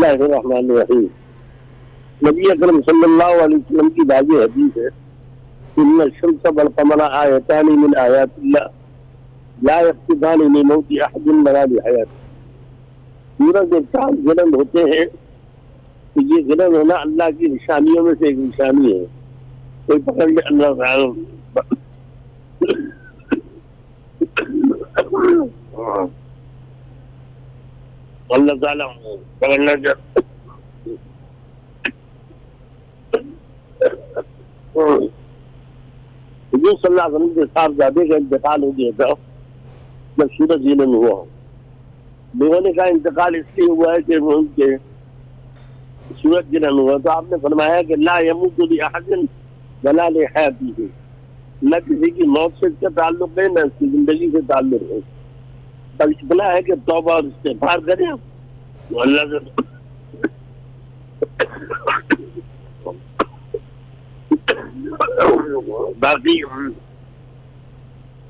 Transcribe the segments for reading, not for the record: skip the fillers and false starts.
اللہ الرحمن الرحیم. نبی اکرم صلی اللہ علیہ وسلم کی واضح حدیث ہے ان الشمس والقمر آیتان من آیات اللہ لا یخسفان لموت احد ولا لحیات. سورج اور چاند گرہن ہوتے ہیں تو یہ گرہن ہونا اللہ کی نشانیوں میں سے ایک نشانی ہے. کوئی پکڑ لے اللہ تعالی اللہ تعالیٰ پکڑنا چاہتا. حضور صلی اللہ علیہ وسلم کے صاحبزادے کا انتقال ہو گیا تھا جب سورج گرہن ہوا. لوگوں نے کہا انتقال اس لیے ہوا ہے کہ ان کے سورج گرہن ہوا. تو آپ نے فرمایا کہ لا یموت لأحد ولا لحیاتہ. نہ کسی کی موت سے اس کا تعلق ہے نہ اس کی زندگی سے تعلق ہے. بس اتنا ہے کہ توبہ اور استغفار کریں تو اللہ سے باقی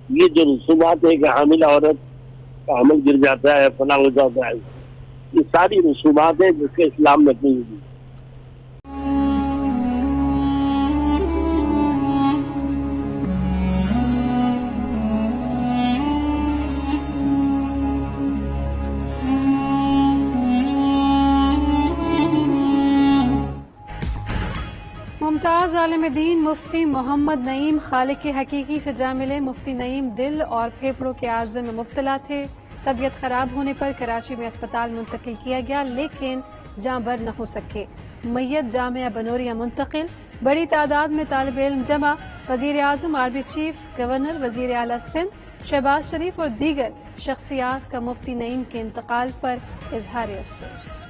یہ جو رسومات ہے کہ حاملہ عورت کا حمل گر جاتا ہے فنا ہو جاتا ہے یہ ساری رسومات ہیں جس کے اسلام میں نہیں دی. ممتاز عالم دین مفتی محمد نعیم خالق حقیقی سے جا ملے. مفتی نعیم دل اور پھیپھڑوں کے عارضے میں مبتلا تھے. طبیعت خراب ہونے پر کراچی میں اسپتال منتقل کیا گیا لیکن جاں بر نہ ہو سکے. میت جامعہ بنوریہ منتقل. بڑی تعداد میں طالب علم جمع. وزیر اعظم آرمی چیف گورنر وزیر اعلیٰ سندھ شہباز شریف اور دیگر شخصیات کا مفتی نعیم کے انتقال پر اظہار افسوس.